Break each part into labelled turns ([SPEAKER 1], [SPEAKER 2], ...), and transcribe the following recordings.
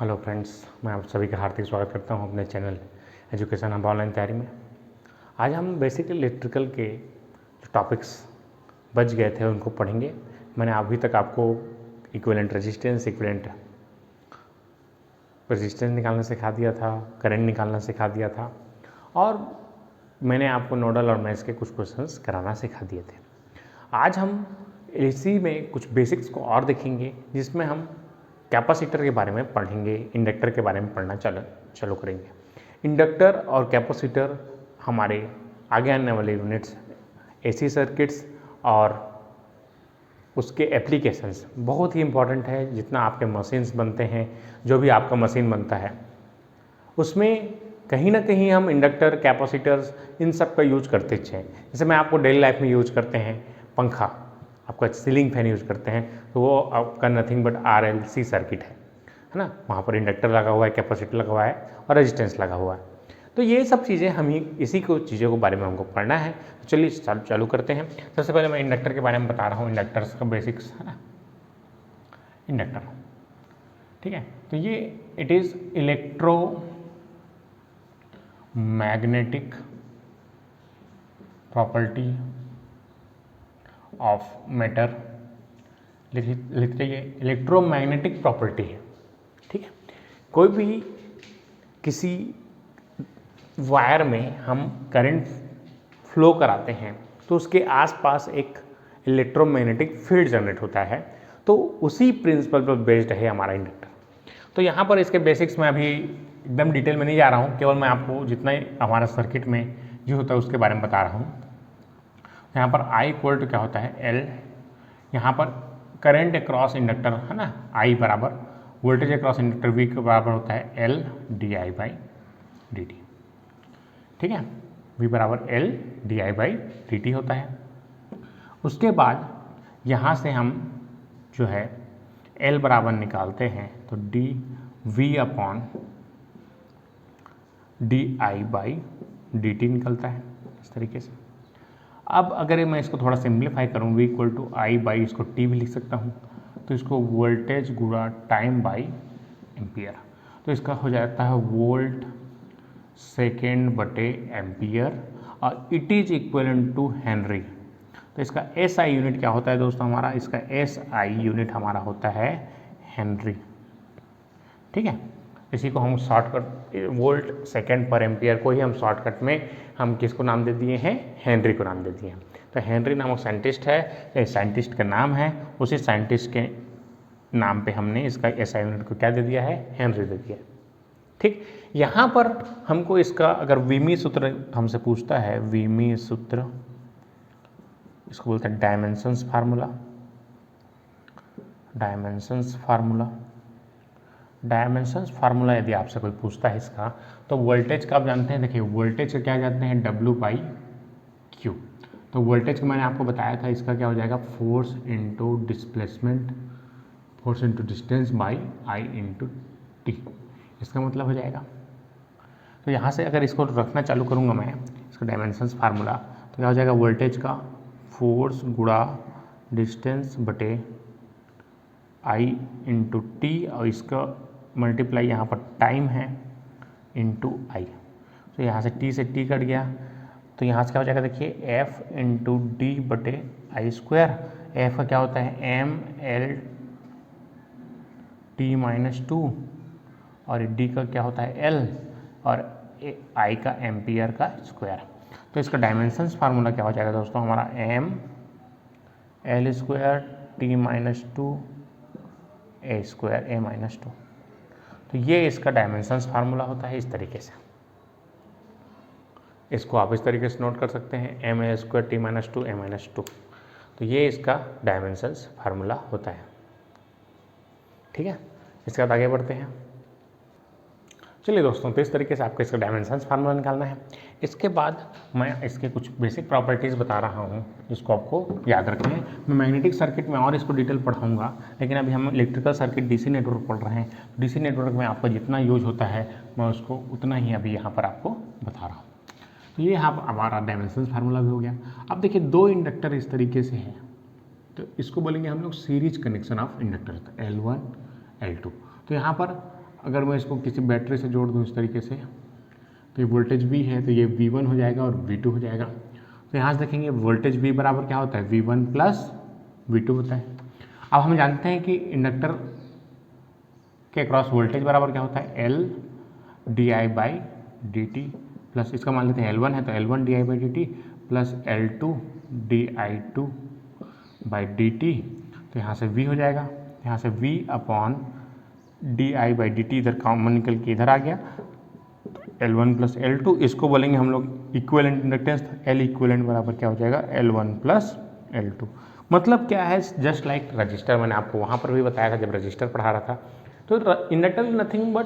[SPEAKER 1] Hello friends, मैं आप सभी का हार्दिक स्वागत करता हूं अपने चैनल एजुकेशन हब ऑनलाइन तैयारी में। आज हम बेसिकली इलेक्ट्रिकल के जो टॉपिक्स बच गए थे उनको पढ़ेंगे। मैंने अभी तक आपको इक्विवेलेंट रेजिस्टेंस निकालना सिखा दिया था, करंट निकालना सिखा दिया था और मैंने आपको नोडल और मैथ्स के कुछ क्वेश्चंस कराना सिखा दिए थे। आज हम इसी में कुछ बेसिक्स को और देखेंगे, जिसमें हम कैपेसिटर के बारे में पढ़ेंगे, इंडक्टर के बारे में पढ़ना चालू करेंगे। इंडक्टर और कैपेसिटर हमारे आगे आने वाले यूनिट्स, एसी सर्किट्स और उसके एप्लीकेशंस बहुत ही इम्पॉर्टेंट है। जितना आपके मशीन्स बनते हैं, जो भी आपका मशीन बनता है, उसमें कहीं ना कहीं हम इंडक्टर, कैपेसिटर्स इन सब का यूज करते हैं। जैसे मैं आपको डेली लाइफ में यूज करते हैं पंखा, आपका सीलिंग फैन यूज करते हैं, तो वो आपका नथिंग बट RLC सर्किट है ना। वहाँ पर इंडक्टर लगा हुआ है, कैपेसिटर लगा हुआ है और रेजिस्टेंस लगा हुआ है। तो ये सब चीज़ें हम ही इसी को चीज़ों के बारे में हमको पढ़ना है। तो चलिए चालू करते हैं। सबसे पहले मैं इंडक्टर के बारे में बता रहा हूँ, इंडक्टर्स का बेसिक्स है ना। इंडक्टर, ठीक है, तो ये it is electromagnetic property of matter. लिखते ये इलेक्ट्रोमैग्नेटिक प्रॉपर्टी है, ठीक है। कोई भी किसी वायर में हम करंट फ्लो कराते हैं तो उसके आसपास एक इलेक्ट्रोमैग्नेटिक फील्ड जनरेट होता है, तो उसी प्रिंसिपल पर बेस्ड है हमारा इंडक्टर। तो यहाँ पर इसके बेसिक्स में अभी एकदम डिटेल में नहीं जा रहा हूँ, केवल मैं आपको जितना ही हमारा सर्किट में जो होता है उसके बारे में बता रहा हूँ। यहाँ पर I इक्वल टू क्या होता है L, यहाँ पर करंट अक्रॉस इंडक्टर है ना, I बराबर वोल्टेज अक्रॉस इंडक्टर V के बराबर होता है L di/dt, ठीक है। V बराबर L di/dt होता है। उसके बाद यहाँ से हम जो है L बराबर निकालते हैं तो dV/dt निकलता है इस तरीके से। अब अगर मैं इसको थोड़ा सिंप्लीफाई करूँ, V इक्वल टू I/, इसको T भी लिख सकता हूँ, तो इसको वोल्टेज गुणा टाइम बाई एम्पियर, तो इसका हो जाता है वोल्ट सेकेंड बटे एम्पियर और it is equivalent to henry. तो इसका SI यूनिट क्या होता है दोस्तों हमारा, इसका SI यूनिट हमारा होता है हेनरी, ठीक है। इसी को हम शॉर्टकट वोल्ट सेकेंड पर एम्पियर को ही हम शॉर्टकट में हम किसको नाम दे दिए हैं, हेनरी को नाम दे दिए हैं। तो हेनरी नामक साइंटिस्ट है, साइंटिस्ट का नाम है, उसी साइंटिस्ट के नाम पे हमने इसका SI यूनिट को क्या दे दिया है, हेनरी दे दिया, ठीक। यहाँ पर हमको इसका अगर वीमी सूत्र हमसे पूछता है, वीमी सूत्र इसको बोलते हैं डायमेंशंस फार्मूला। डायमेंशंस फार्मूला यदि आपसे कोई पूछता है इसका, तो वोल्टेज का आप जानते हैं, देखिए वोल्टेज का क्या जानते हैं, W/Q। तो वोल्टेज का मैंने आपको बताया था, इसका क्या हो जाएगा, force into displacement, force into distance by I/T, इसका मतलब हो जाएगा। तो यहाँ से अगर इसको रखना चालू करूँगा मैं, इसका डायमेंशंस फार्मूला, तो क्या हो जाएगा, वोल्टेज का फोर्स गुणा डिस्टेंस बटे I/T और इसका मल्टीप्लाई यहाँ पर टाइम है इंटू I। तो यहाँ से T से T कट गया, तो यहाँ से क्या हो जाएगा, देखिए F/D/I²। F का क्या होता है mLT-2 और D का क्या होता है L और I का एम्पियर का स्क्वायर। तो इसका डायमेंशंस फार्मूला क्या हो जाएगा दोस्तों हमारा, mL²T-2 A²A-2। तो ये इसका डायमेंशंस फार्मूला होता है इस तरीके से। इसको आप इस तरीके से नोट कर सकते हैं, mL²T-2 A-2। तो ये इसका डायमेंशंस फार्मूला होता है, ठीक है। इसके बाद आगे बढ़ते हैं। चलिए दोस्तों, तो इस तरीके से आपको इसका डायमेंशंस फार्मूला निकालना है। इसके बाद मैं इसके कुछ बेसिक प्रॉपर्टीज़ बता रहा हूँ, जिसको आपको याद रखना है। मैं मैग्नेटिक सर्किट में और इसको डिटेल पढ़ाऊँगा, लेकिन अभी हम इलेक्ट्रिकल सर्किट DC नेटवर्क पढ़ रहे हैं। DC नेटवर्क में आपका जितना यूज होता है मैं उसको उतना ही अभी यहाँ पर आपको बता रहा हूँ। तो ये यहाँ हमारा डायमेंशंस फार्मूला भी हो गया। अब देखिए, दो इंडक्टर इस तरीके से है, तो इसको बोलेंगे हम लोग series connection of inductor, L1 L2। तो यहाँ पर अगर मैं इसको किसी बैटरी से जोड़ दूँ इस तरीके से, तो ये वोल्टेज V है, तो ये V1 हो जाएगा और V2 हो जाएगा। तो यहाँ से देखेंगे वोल्टेज V बराबर क्या होता है, V1 प्लस V2 होता है। अब हम जानते हैं कि इंडक्टर के क्रॉस वोल्टेज बराबर क्या होता है, L di/dt प्लस इसका मान लेते हैं L1 है, तो L1 di/dt plus L2 di/dt। तो यहाँ से V हो जाएगा, यहाँ से V अपॉन di/dt इधर कॉमन निकल के इधर आ गया, L1 प्लस L2, इसको बोलेंगे हम लोग इक्विवेलेंट इंडक्टेंस। L इक्विवेलेंट बराबर क्या हो जाएगा, L1 प्लस L2। मतलब क्या है, जस्ट लाइक रजिस्टर, मैंने आपको वहाँ पर भी बताया था जब रजिस्टर पढ़ा रहा था। तो इंडक्टर नथिंग बट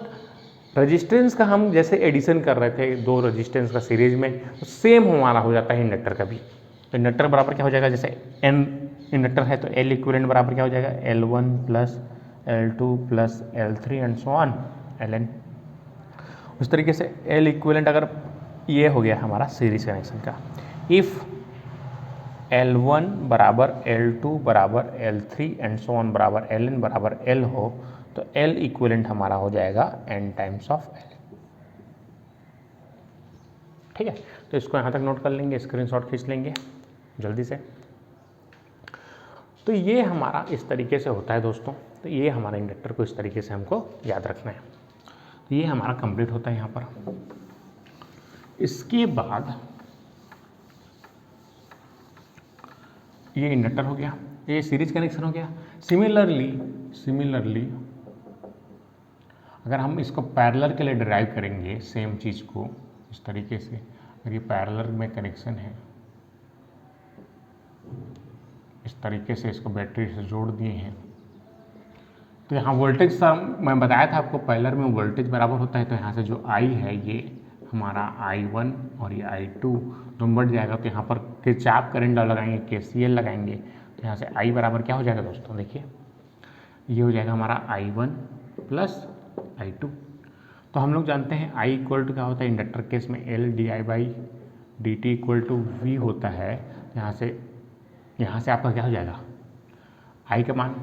[SPEAKER 1] रजिस्टेंस का हम जैसे एडिशन कर रहे थे दो रजिस्टेंस का सीरीज में, तो सेम हमारा हो जाता है इंडक्टर का भी। तो इंडक्टर बराबर क्या हो जाएगा, जैसे N इंडक्टर है तो L इक्विवेलेंट बराबर क्या हो जाएगा, L1 plus L2 plus L3 and so on Ln। उस तरीके से L इक्विवेलेंट अगर ये हो गया हमारा सीरीज कनेक्शन का, इफ़ L1 बराबर L2 बराबर L3 एंड सो ऑन बराबर Ln बराबर L हो, तो L इक्विवेलेंट हमारा हो जाएगा N टाइम्स ऑफ L। ठीक है, तो इसको यहाँ तक नोट कर लेंगे, स्क्रीनशॉट खींच लेंगे जल्दी से। तो ये हमारा इस तरीके से होता है दोस्तों। तो ये हमारा इंडक्टर को इस तरीके से हमको याद रखना है। तो ये हमारा कंप्लीट होता है यहाँ पर। इसके बाद ये इंडक्टर हो गया, ये सीरीज कनेक्शन हो गया। सिमिलरली अगर हम इसको पैरेलल के लिए ड्राइव करेंगे सेम चीज़ को इस तरीके से, अगर ये पैरेलल में कनेक्शन है, इस तरीके से इसको बैटरी से जोड़ दिए हैं, तो यहाँ वोल्टेज मैं बताया था आपको पैरेलल में वोल्टेज बराबर होता है। तो यहाँ से जो I है ये हमारा I1 और ये I2 दोनों बढ़ जाएगा। तो यहाँ पर किरचॉफ करंट लॉ लगाएंगे, KCL लगाएंगे, तो यहाँ से I बराबर क्या हो जाएगा दोस्तों, देखिए ये हो जाएगा हमारा I1 प्लस I2। तो हम लोग जानते हैं I इक्वल टू क्या होता है, इंडक्टर केस में L di/dt equal to V होता है। यहाँ से आपका क्या हो जाएगा, I का मान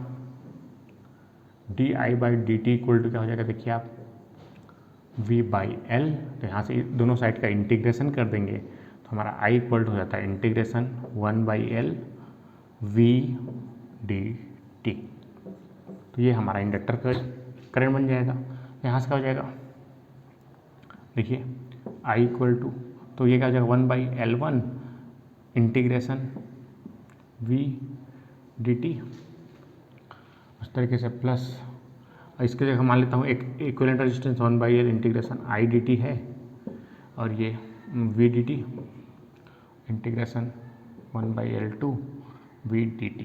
[SPEAKER 1] di/dt इक्वल टू क्या हो जाएगा, देखिए आप V/L। तो यहाँ से दोनों साइड का इंटीग्रेशन कर देंगे तो हमारा I इक्वल टू हो जाता है इंटीग्रेशन 1/L V/dt। तो ये हमारा इंडक्टर का करंट बन जाएगा। यहाँ से क्या हो जाएगा, देखिए I इक्वल टू, तो ये क्या हो जाएगा 1/L1 इंटीग्रेशन V/dt। उस तरीके से प्लस इसके जगह मान लेता हूँ एक equivalent resistance 1/L integration I/dt है, और ये V/dt इंटीग्रेशन 1/L2 V/dt।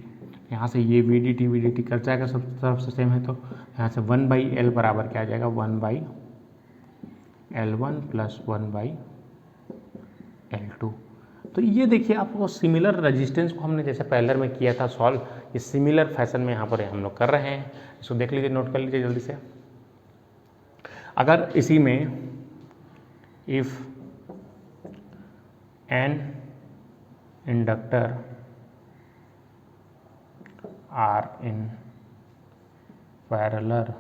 [SPEAKER 1] यहाँ से ये V/dt कर जाएगा, सब तरफ से सेम है, तो यहाँ से 1/L बराबर क्या आ जाएगा, 1/L1 प्लस 1/L2। तो ये देखिए आपको सिमिलर रेजिस्टेंस को हमने जैसे पैरेलल में किया था सॉल्व, ये सिमिलर फैशन में यहाँ पर हम लोग कर रहे हैं। इसको देख लीजिए, नोट कर लीजिए जल्दी से। अगर इसी में if n inductor are in parallel,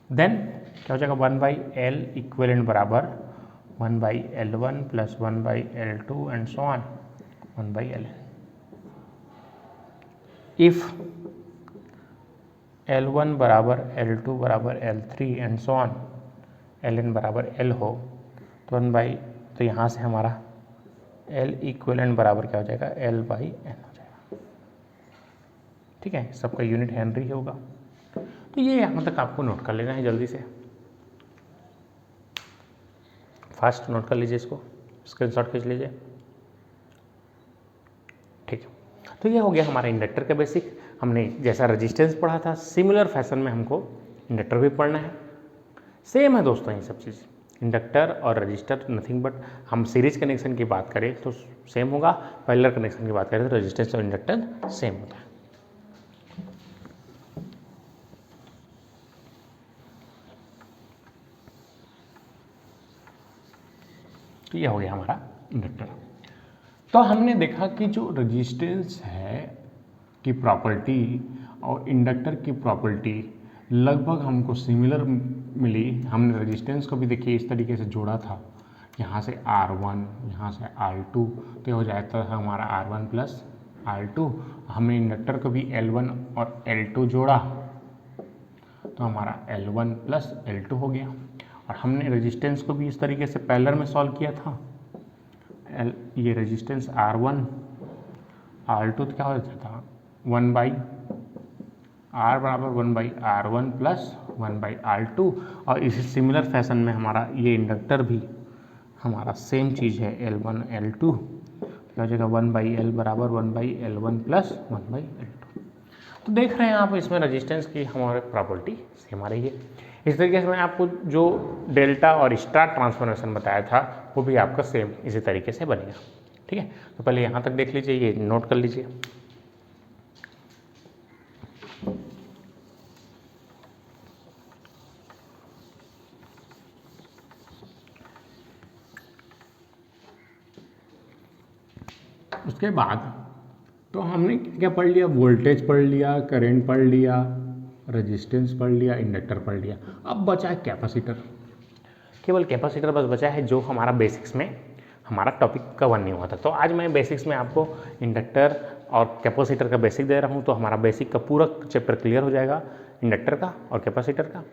[SPEAKER 1] then क्या हो जाएगा, 1/L इक्विवेलेंट बराबर 1/L1 plus 1/L2 and so on 1/L। If L1 बराबर L2 बराबर L3 and so on Ln बराबर L हो, तो तो यहाँ से हमारा L इक्विवेलेंट बराबर क्या हो जाएगा, L/N हो जाएगा। ठीक है, सबका यूनिट हेनरी होगा। तो ये यहाँ तक आपको नोट कर लेना है जल्दी से, फास्ट नोट कर लीजिए, इसको स्क्रीनशॉट खींच लीजिए। ठीक है, तो ये हो गया हमारा इंडक्टर का बेसिक। हमने जैसा रेजिस्टेंस पढ़ा था सिमिलर फैशन में हमको इंडक्टर भी पढ़ना है। सेम है दोस्तों ये सब चीज़, इंडक्टर और रजिस्टर नथिंग बट, हम सीरीज कनेक्शन की बात करें तो सेम होगा, पैरेलल कनेक्शन की बात करें तो रजिस्टेंस और इंडक्टर सेम होता है। तो यह हो गया हमारा इंडक्टर। तो हमने देखा कि जो रेजिस्टेंस है की प्रॉपर्टी और इंडक्टर की प्रॉपर्टी लगभग हमको सिमिलर मिली। हमने रेजिस्टेंस को भी देखिए इस तरीके से जोड़ा था, यहाँ से R1 यहाँ से R2, तो ये हो जाता है हमारा R1 प्लस R2। हमने इंडक्टर को भी L1 और L2 जोड़ा तो हमारा L1 प्लस L2 हो गया। और हमने रेजिस्टेंस को भी इस तरीके से पैरेलल में सॉल्व किया था। ये रेजिस्टेंस R1 R2 तो क्या हो जाता था 1 बाई R बराबर 1 by R1 plus 1 by R2। और इसी सिमिलर फैशन में हमारा ये इंडक्टर भी हमारा सेम चीज़ है L1 L2, हो जाएगा 1 बाई L बराबर 1 by L1 plus 1 by L2। तो देख रहे हैं आप इसमें रेजिस्टेंस की हमारे प्रॉपर्टी सेम आ रही है। इस तरीके से मैं आपको जो डेल्टा और स्टार ट्रांसफॉर्मेशन बताया था वो भी आपका सेम इसी तरीके से बनेगा। ठीक है, तो पहले यहाँ तक देख लीजिए, ये नोट कर लीजिए। उसके बाद तो हमने क्या पढ़ लिया, वोल्टेज पढ़ लिया, करंट पढ़ लिया, रेजिस्टेंस पढ़ लिया, इंडक्टर पढ़ लिया। अब बचा है कैपेसिटर। केवल कैपेसिटर बस बचा है जो हमारा बेसिक्स में हमारा टॉपिक कवर नहीं हुआ था। तो आज मैं बेसिक्स में आपको इंडक्टर और कैपेसिटर का बेसिक दे रहा हूँ, तो हमारा बेसिक का पूरा चैप्टर क्लियर हो जाएगा इंडक्टर का और कैपेसिटर का।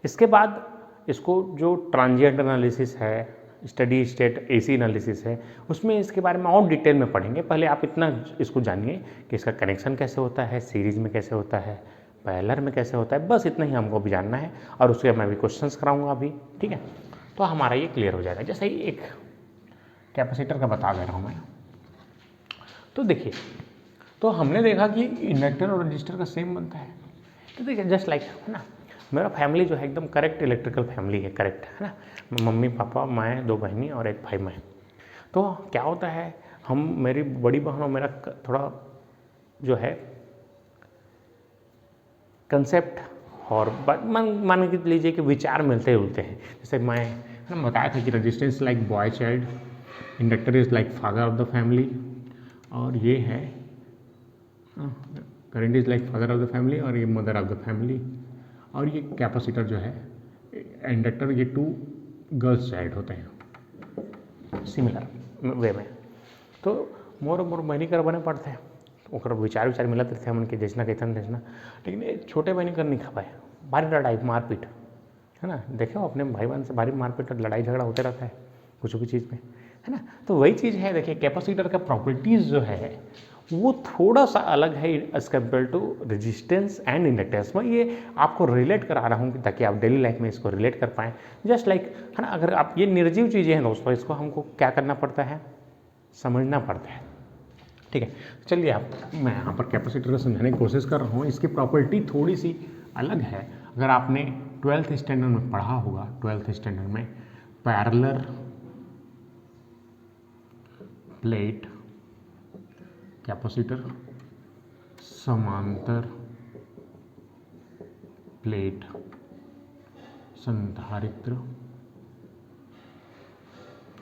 [SPEAKER 1] इसके बाद इसको जो ट्रांजिएंट एनालिसिस है, स्टडी स्टेट एसी एनालिसिस है, उसमें इसके बारे में और डिटेल में पढ़ेंगे। पहले आप इतना इसको जानिए कि इसका कनेक्शन कैसे होता है, सीरीज में कैसे होता है, पैरेलल में कैसे होता है, बस इतना ही हमको भी जानना है। और उसके मैं भी क्वेश्चंस कराऊंगा अभी, ठीक है, तो हमारा ये क्लियर हो जाएगा। जैसे ही एक कैपेसिटर का बता दे रहा हूँ मैं, तो देखिए, तो हमने देखा कि इंडक्टर और रजिस्टर का सेम बनता है। तो देखिए जस्ट लाइक है ना, मेरा फैमिली जो है एकदम करेक्ट इलेक्ट्रिकल फैमिली है, करेक्ट है ना, मम्मी पापा, मैं, 2 बहनी और 1 भाई मैं। तो क्या होता है, हम, मेरी बड़ी बहन और मेरा थोड़ा जो है कंसेप्ट और मान के लीजिए कि विचार मिलते जुलते हैं। जैसे मैं बताया था कि resistance like boy child, inductor is like father of the family, और ये है current is like father of the family, और ये मदर ऑफ द फैमिली। और ये कैपेसिटर जो है इंडक्टर, ये 2 गर्ल्स चाइल्ड होते हैं सिमिलर वे में। तो मोर बहनी कर बने पड़ते हैं, तो ओकर विचार मिलत रहते हैं उनके जैसना कैसन जैसना। लेकिन ये छोटे बहनी कर नहीं खपाए, भारी लड़ाई मारपीट है ना, देखो अपने भाई बहन से भारी मारपीट और लड़ाई झगड़ा होते रहता है कुछ भी चीज़ में, है ना। तो वही चीज़ है, देखिए कैपेसिटर का प्रॉपर्टीज़ जो है वो थोड़ा सा अलग है as compare to resistance and inductance में। ये आपको रिलेट करा रहा हूँ ताकि आप डेली लाइफ में इसको रिलेट कर पाएँ। जस्ट लाइक है ना, अगर आप, ये निर्जीव चीज़ें हैं दोस्तों, इसको हमको क्या करना पड़ता है, समझना पड़ता है। ठीक है, चलिए आप, मैं यहाँ पर कैपेसिटर को समझाने की कोशिश कर रहा हूँ। इसकी प्रॉपर्टी थोड़ी सी अलग है। अगर आपने 12th स्टैंडर्ड में पढ़ा होगा, 12th स्टैंडर्ड में पैरेलल प्लेट कैपेसिटर, समांतर प्लेट संधारित्र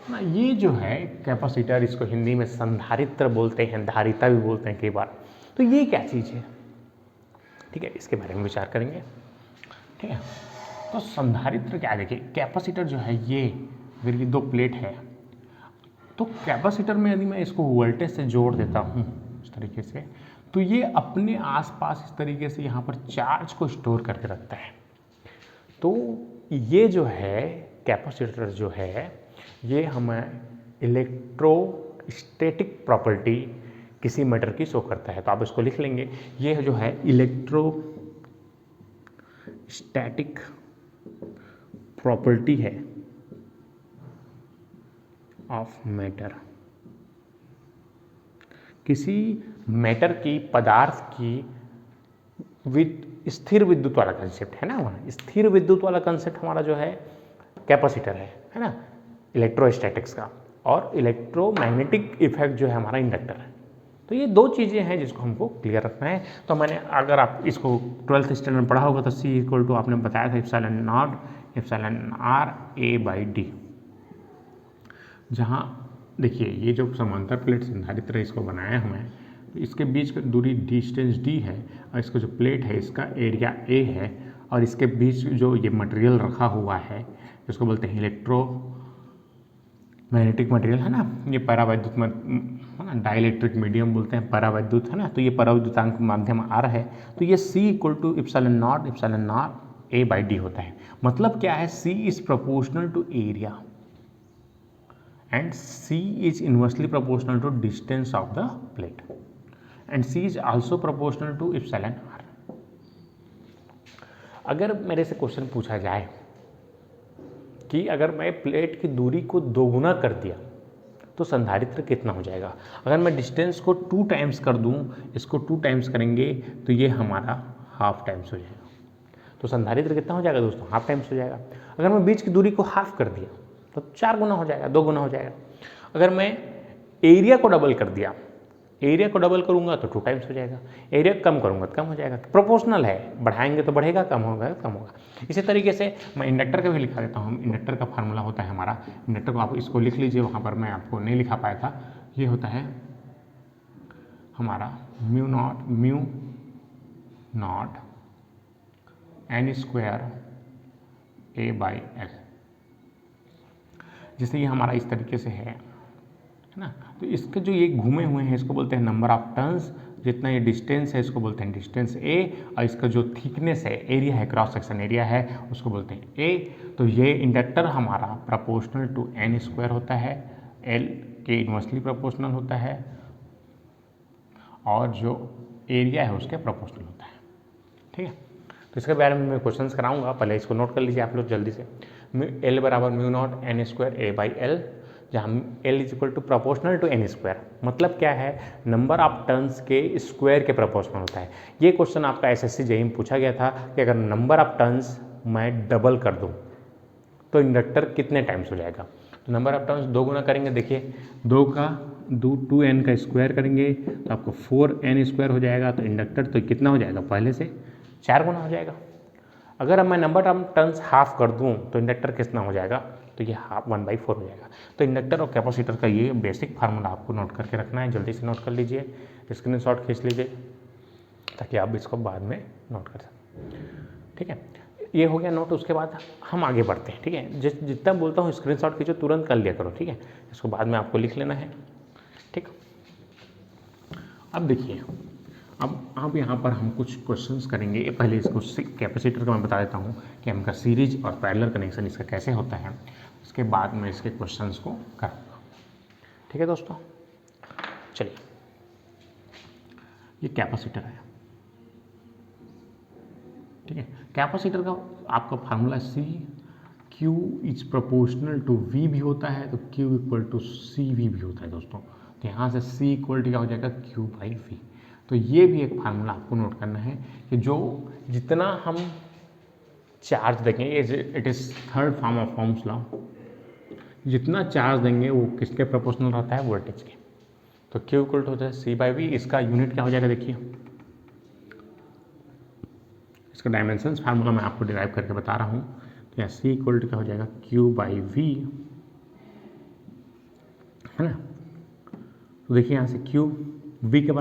[SPEAKER 1] ना, ये जो है कैपेसिटर, इसको हिंदी में संधारित्र बोलते हैं, धारिता भी बोलते हैं कई बार। तो ये क्या चीज़ है, ठीक है, इसके बारे में विचार करेंगे। ठीक है, तो संधारित्र क्या, देखिए कैपेसिटर जो है ये, अगर ये 2 प्लेट है तो कैपेसिटर में यदि मैं इसको वोल्टेज से जोड़ देता हूँ इस तरीके से, तो ये अपने आसपास इस तरीके से यहाँ पर चार्ज को स्टोर करके रखता है। तो ये जो है कैपेसिटर जो है, ये हमें इलेक्ट्रोस्टैटिक प्रॉपर्टी किसी मैटर की शो करता है। तो आप इसको लिख लेंगे, ये जो है इलेक्ट्रोस्टैटिक प्रॉपर्टी है ऑफ मैटर, किसी मैटर की, पदार्थ की स्थिर विद्युत वाला कंसेप्ट है ना, स्थिर विद्युत वाला कंसेप्ट हमारा जो है कैपेसिटर है ना, इलेक्ट्रोस्टैटिक्स का, और इलेक्ट्रोमैग्नेटिक इफेक्ट जो है हमारा इंडक्टर है। तो ये 2 चीज़ें हैं जिसको हमको क्लियर रखना है। तो मैंने, अगर आप इसको 12th स्टैंडर्ड में पढ़ा होगा तो C इक्वल टू आपने बताया था epsilon not epsilon R A/D, जहाँ देखिए ये जो समांतर प्लेट संधारित्र इसको बनाया हमें, तो इसके बीच की दूरी डिस्टेंस D है, और इसका जो प्लेट है इसका एरिया A है, और इसके बीच जो ये मटेरियल रखा हुआ है इसको बोलते हैं इलेक्ट्रो मैग्नेटिक मटेरियल, है ना। ये परावैद्युत है ना, डाइलेक्ट्रिक मीडियम बोलते हैं, परावैद्युत, है ना। तो ये परावैद्युतांक माध्यम आर है। तो ये C = एप्सिलॉन नॉट A/D होता है। मतलब क्या है, C is proportional to area and C is inversely proportional to distance of the plate and C is also proportional to epsilon R। अगर मेरे से क्वेश्चन पूछा जाए कि अगर मैं प्लेट की दूरी को दोगुना कर दिया तो संधारित्र कितना हो जाएगा। अगर मैं डिस्टेंस को 2 टाइम्स कर दूं, इसको 2 टाइम्स करेंगे तो ये हमारा हाफ टाइम्स हो जाएगा। तो संधारित्र कितना हो जाएगा दोस्तों, हाफ टाइम्स हो जाएगा। अगर मैं बीच की दूरी को हाफ कर दिया तो 4 गुना हो जाएगा, 2 गुना हो जाएगा। अगर मैं एरिया को डबल कर दिया, एरिया को डबल करूंगा तो 2 टाइम्स हो जाएगा। एरिया कम करूंगा तो कम हो जाएगा। प्रोपोर्शनल है, बढ़ाएंगे तो बढ़ेगा, कम होगा तो कम होगा। इसी तरीके से मैं इंडक्टर का भी लिखा देता हूँ। इंडक्टर का फार्मूला होता है हमारा, इंडक्टर को आप इसको लिख लीजिए, वहाँ पर मैं आपको नहीं लिखा पाया था। ये होता है हमारा म्यू नॉट n² A/L। जैसे ये हमारा इस तरीके से है ना। तो इसके जो ये घूमे हुए हैं इसको बोलते हैं नंबर ऑफ टर्न्स। जितना ये डिस्टेंस है इसको बोलते हैं डिस्टेंस A, और इसका जो थिकनेस है, एरिया है, क्रॉस सेक्शन एरिया है, उसको बोलते हैं A। तो ये इंडक्टर हमारा प्रोपोर्शनल टू n² होता है, L के इनवर्सली प्रोपोर्शनल होता है, और जो एरिया है उसके प्रोपोर्शनल होता है। ठीक है, तो इसके बारे में मैं क्वेश्चन कराऊंगा, पहले इसको नोट कर लीजिए आप लोग जल्दी से। L = mu naught n² A/L, जहाँ L = प्रोपोर्शनल टू n²। मतलब क्या है, नंबर ऑफ टर्न्स के स्क्वायर के प्रोपोर्शनल होता है। ये क्वेश्चन आपका SSC JEE में पूछा गया था कि अगर नंबर ऑफ टर्न्स मैं डबल कर दूं तो इंडक्टर कितने टाइम्स हो जाएगा। तो नंबर ऑफ टर्न्स 2 गुना करेंगे, देखिए 2n का स्क्वायर करेंगे तो आपको 4n² हो जाएगा। तो इंडक्टर तो कितना हो जाएगा, पहले से 4 गुना हो जाएगा। अगर अब मैं नंबर ऑफ टर्न्स हाफ कर दूं तो इंडक्टर कितना हो जाएगा, तो ये हाफ 1/4 हो जाएगा। तो इंडक्टर और कैपेसिटर का ये बेसिक फार्मूला आपको नोट करके रखना है, जल्दी से नोट कर लीजिए, स्क्रीनशॉट खींच लीजिए ताकि आप इसको बाद में नोट कर सकें। ठीक है, ये हो गया नोट। उसके बाद हम आगे बढ़ते हैं। ठीक है, जितना बोलता हूँ स्क्रीनशॉट खींचो, तुरंत कर लिया करो। ठीक है, इसको बाद में आपको लिख लेना है। ठीक, अब देखिए, अब यहाँ पर हम कुछ क्वेश्चंस करेंगे। पहले इसको कैपेसिटर का मैं बता देता हूँ कि हमका सीरीज और पैरेलल कनेक्शन इसका कैसे होता है, उसके बाद मैं इसके क्वेश्चंस को करूँगा। ठीक है दोस्तों, चलिए, ये कैपेसिटर है। ठीक है, कैपेसिटर का आपका formula Q is proportional to V भी होता है, तो Q = CV भी होता है दोस्तों। तो यहाँ से C = क्या हो जाएगा, Q/V। तो ये भी एक फार्मूला आपको नोट करना है कि जो जितना हम चार्ज देंगे, it is third form of Ohm's law, जितना चार्ज देंगे वो किसके प्रोपोर्शनल रहता है, वोल्टेज के। तो Q = होता है C/V। इसका यूनिट क्या हो जाएगा, देखिए इसका डायमेंशंस फार्मूला मैं आपको डिराइव करके बता रहा हूँ। तो यहाँ C = क्या हो जाएगा, Q/V, है ना। तो देखिए यहाँ से Q, V का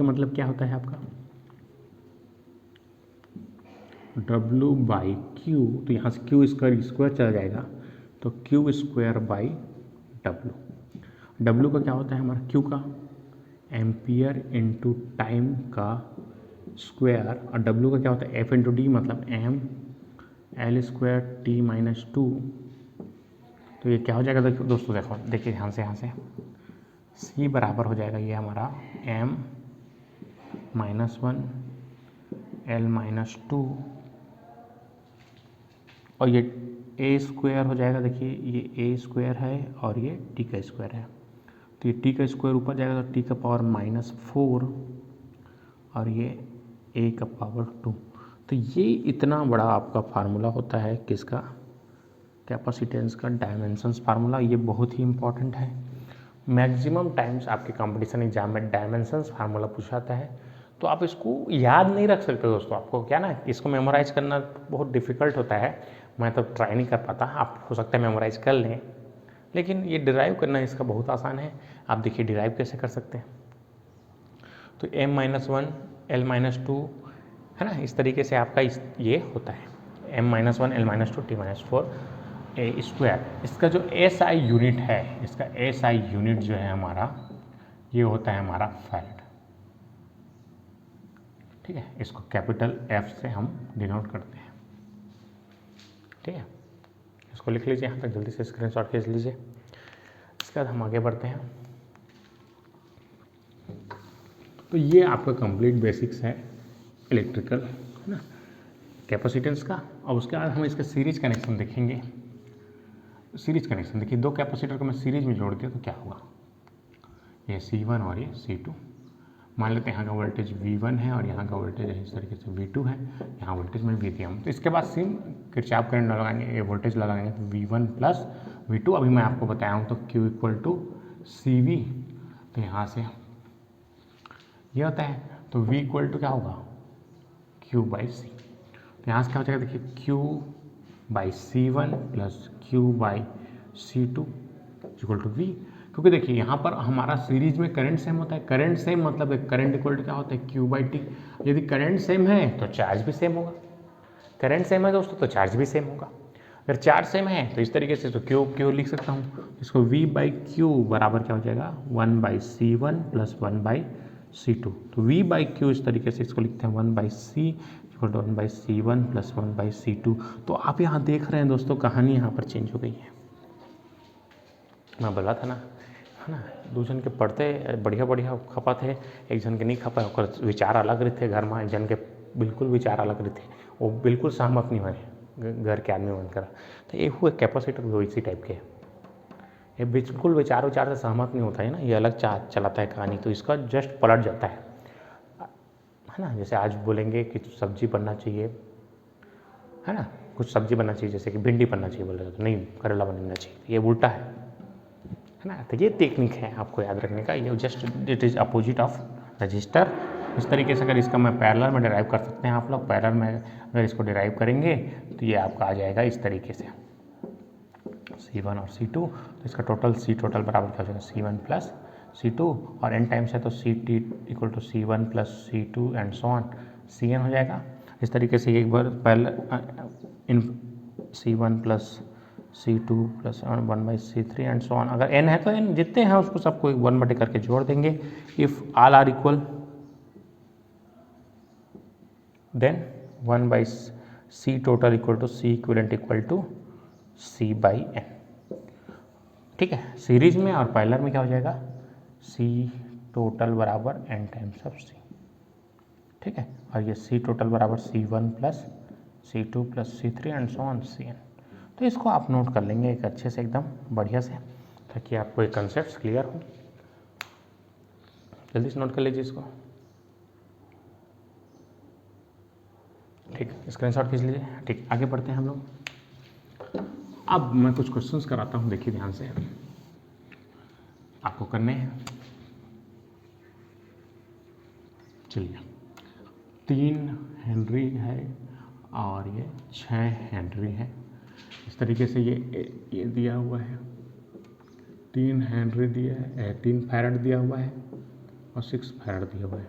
[SPEAKER 1] मतलब क्या होता है आपका, W/Q। तो यहाँ से Q स्क्वायर चला जाएगा, तो Q²/W। W का क्या होता है हमारा, Q का एम्पियर इंटू टाइम का स्क्वायर, और W का क्या होता है, F/D, मतलब M L²T-2। तो ये क्या हो जाएगा दोस्तों, देखिए यहाँ से C बराबर हो जाएगा ये हमारा M-1 L-2, और ये A² हो जाएगा। देखिए ये A² है और ये T का स्क्वायर है, तो ये T का स्क्वायर ऊपर जाएगा तो T का पावर -4 और ये A का पावर 2। तो ये इतना बड़ा आपका फार्मूला होता है किसका, कैपेसिटेंस का डायमेंशंस फार्मूला। ये बहुत ही इंपॉर्टेंट है। मैक्सिमम टाइम्स आपके कंपटीशन एग्जाम में डायमेंशंस फार्मूला पूछाता है, तो आप इसको याद नहीं रख सकते दोस्तों। आपको क्या ना, इसको मेमोराइज करना बहुत डिफ़िकल्ट होता है। मैं तो ट्राई नहीं कर पाता, आप हो सकता है मेमोराइज कर लें, लेकिन ये डिराइव करना इसका बहुत आसान है। आप देखिए डिराइव कैसे कर सकते हैं। तो M-1 L-2, है ना, इस तरीके से आपका ये होता है। m-1 l-2 t-4 ए स्क्वायर। इसका जो SI यूनिट है, इसका SI यूनिट जो है हमारा, ये होता है हमारा फैराड। ठीक है, इसको कैपिटल F से हम डिनोट करते हैं। ठीक है, इसको लिख लीजिए यहाँ तक, जल्दी से स्क्रीनशॉट खींच लीजिए। इसके बाद हम आगे बढ़ते हैं। तो ये आपका कंप्लीट बेसिक्स है इलेक्ट्रिकल, है ना, कैपेसिटेंस का। और उसके बाद हम इसका सीरीज कनेक्शन देखेंगे। सीरीज कनेक्शन देखिए, दो कैपेसिटर को मैं सीरीज में जोड़ दिया तो क्या होगा, ये C1 और ये C2। मान लेते हैं यहाँ का वोल्टेज V1 है और यहाँ का वोल्टेज इस तरीके से V2 है, यहाँ वोल्टेज में V दिया हूँ। तो इसके बाद सेम किरचॉफ करंट लगाएंगे, ये वोल्टेज लगाएंगे तो V1 प्लस V2। अभी मैं आपको बताया हूँ तो Q इक्वल टू CV। तो यहाँ से ये होता है, तो V इक्वल टू क्या होगा, Q बाई C। तो यहाँ से क्या हो जाएगा, देखिए Q by C1 plus Q by C2 equal to V। क्योंकि देखिए यहाँ पर हमारा सीरीज में करंट सेम होता है। करंट सेम मतलब करंट इक्वल टू क्या होता है, Q बाई T। यदि करंट सेम है तो चार्ज भी सेम होगा। करंट सेम है दोस्तों तो चार्ज भी सेम होगा। अगर चार्ज सेम है तो इस तरीके से तो Q लिख सकता हूँ। इसको V बाई Q बराबर क्या हो जाएगा, 1 by C1 plus 1 by C2। तो V बाई Q इस तरीके से इसको लिखते हैं 1 by C equal to 1 by C1 plus 1 by C2। तो आप यहाँ देख रहे हैं दोस्तों, कहानी यहाँ पर चेंज हो गई है। मैं बोला था ना, है ना, दो जन के पढ़ते बढ़िया बढ़िया खपा थे, एक जन के नहीं खपा, ओकर विचार अलग रहते घर में, एक जन के बिल्कुल विचार अलग रहते, वो बिल्कुल सहमत नहीं बने घर के आदमी बनकर। तो ये हुए कैपेसिटर भी इसी टाइप के, ये बिल्कुल विचार से सहमत नहीं होता है ना, ये अलग चलाता है कहानी, तो इसका जस्ट पलट जाता है ना। जैसे आज बोलेंगे कि सब्जी बनना चाहिए, है ना, कुछ सब्जी बनना चाहिए, जैसे कि भिंडी बनना चाहिए, बोलेगा तो नहीं करेला बनना चाहिए, ये उल्टा है ना। तो ये टेक्निक है आपको याद रखने का, ये just it is opposite of register. इस तरीके से अगर इसका मैं पैरेलल में डिराइव कर सकते हैं आप लोग, पैरेलल में अगर इसको डिराइव करेंगे तो ये आपका आ जाएगा इस तरीके से C1 और C2। तो इसका टोटल C टोटल बराबर क्या हो जाएगा, C1 प्लस C2, और n टाइम्स है तो CT equal to C1 plus C2 and so on Cn हो जाएगा। इस तरीके से एक बार पहले इन C1 plus C2 plus 1 by C3 and so on. अगर n है तो n जितने हैं उसको सबको 1 बटे करके जोड़ देंगे। If all are equal then 1 by C total equal to C equivalent equal to C by n। ठीक है, सीरीज में और पैरेलल में क्या हो जाएगा, C टोटल बराबर n टाइम्स ऑफ C। ठीक है, और ये C टोटल बराबर C1 plus C2 plus C3 and so on Cn। तो इसको आप नोट कर लेंगे एक अच्छे से एकदम बढ़िया से, ताकि आपको एक कंसेप्ट क्लियर हो। जल्दी से नोट कर लीजिए इसको। ठीक, स्क्रीनशॉट खींच लीजिए। ठीक, आगे बढ़ते हैं हम लोग। अब मैं कुछ क्वेश्चंस कराता हूँ, देखिए ध्यान से, आपको करने हैं। चलिए, 3 हेनरी है और ये 6 हेनरी है। इस तरीके से ये दिया हुआ है, 3 हेनरी दिया है, 3 फैराड दिया हुआ है और 6 फैराड दिया हुआ है।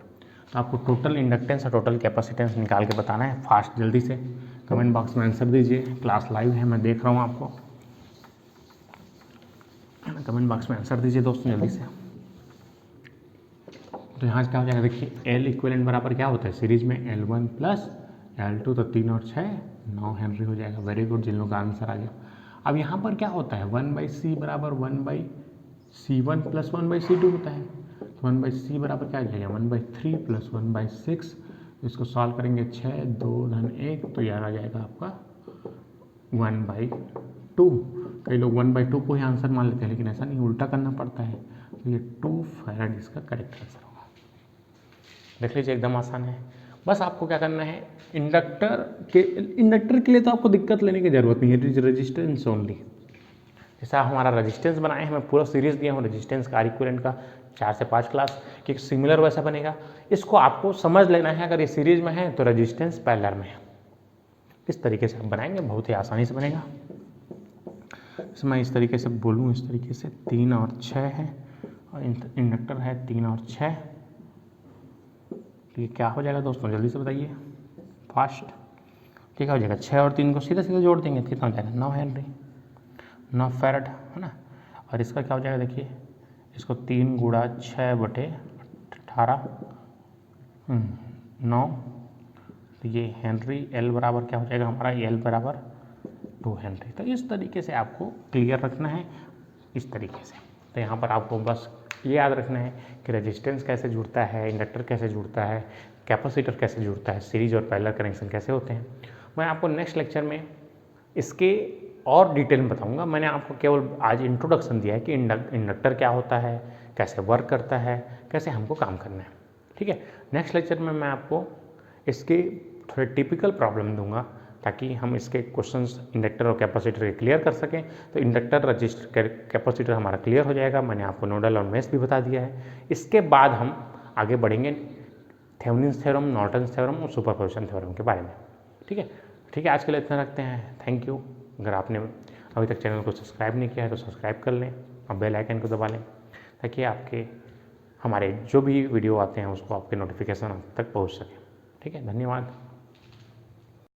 [SPEAKER 1] तो आपको टोटल इंडक्टेंस और टोटल कैपेसिटेंस निकाल के बताना है फास्ट, जल्दी से कमेंट बॉक्स में आंसर दीजिए। क्लास लाइव है, मैं देख रहा हूँ आपको, कमेंट बॉक्स में आंसर दीजिए दोस्तों जल्दी से। तो यहाँ से क्या हो जाएगा, देखिए L इक्विवेलेंट बराबर क्या होता है सीरीज में, L1 प्लस L2, तो 3 और 6 9 हेनरी हो जाएगा। वेरी गुड, जिन लोगों का आंसर आ गया। अब यहाँ पर क्या होता है, 1 बाई C बराबर 1 by C1 plus 1 by C2 होता है। तो 1 बाई C बराबर क्या आ जाएगा, 1 बाई 3 प्लस 1 बाई 6। इसको सॉल्व करेंगे 6 2 धन 1, तो यार आ जाएगा आपका 1 बाई 2। कई लोग 1 बाई 2 को ही आंसर मान लेते हैं, लेकिन ऐसा नहीं, उल्टा करना पड़ता है। तो ये 2 फैराड इसका करेक्ट आंसर होगा। देख लीजिए, एकदम आसान है। बस आपको क्या करना है, इंडक्टर के लिए तो आपको दिक्कत लेने की जरूरत नहीं है, इट इज रेजिस्टेंस ओनली। जैसा हमारा रेजिस्टेंस बनाए हैं, मैं पूरा सीरीज दिया हूँ रेजिस्टेंस का, इक्विवेलेंट का 4 से 5 क्लास कि सिमिलर वैसा बनेगा। इसको आपको समझ लेना है, अगर ये सीरीज में है तो रेजिस्टेंस पैरेलल में है। इस तरीके से आप बनाएंगे, बहुत ही आसानी से बनेगा। मैं इस तरीके से बोलूँ, इस तरीके से 3 और 6 है और इंडक्टर है 3 और 6। तो ये क्या हो जाएगा दोस्तों, जल्दी से बताइए फास्ट। क्या हो जाएगा, 6 और 3 को सीधे सीधे जोड़ देंगे तो कितना हो जाएगा, 9 हेनरी, 9 फैरड, है ना। और इसका क्या हो जाएगा, देखिए इसको 3 गुणा 6/18, 9, तो ये हेनरी, एल बराबर क्या हो जाएगा हमारा, एल बराबर 2 हेनरी। तो इस तरीके से आपको क्लियर रखना है, इस तरीके से। तो यहाँ पर आपको बस ये याद रखना है कि रेजिस्टेंस कैसे जुड़ता है, इंडक्टर कैसे जुड़ता है, कैपेसिटर कैसे जुड़ता है, सीरीज और पैरेलल कनेक्शन कैसे होते हैं। मैं आपको नेक्स्ट लेक्चर में इसके और डिटेल में बताऊंगा। मैंने आपको केवल आज इंट्रोडक्शन दिया है कि इंडक्टर क्या होता है, कैसे वर्क करता है, कैसे हमको काम करना है, ठीक है। नेक्स्ट लेक्चर में मैं आपको इसके थोड़े टिपिकल प्रॉब्लम दूंगा ताकि हम इसके क्वेश्चंस इंडक्टर और कैपेसिटर के क्लियर कर सकें। तो इंडक्टर, रजिस्टर, कैपेसिटर हमारा क्लियर हो जाएगा। मैंने आपको नोडल और मेश भी बता दिया है। इसके बाद हम आगे बढ़ेंगे थेवेनिन्स थ्योरम, नॉर्टन्स थ्योरम और सुपरपोजिशन थ्योरम के बारे में, ठीक है। ठीक है, आज के लिए इतना रखते हैं। Thank you. अगर आपने अभी तक चैनल को सब्सक्राइब नहीं किया है तो सब्सक्राइब कर लें और बेल आइकन को दबा लें ताकि आपके हमारे जो भी वीडियो आते हैं उसको आपके नोटिफिकेशन तक पहुंच सके, ठीक है। धन्यवाद।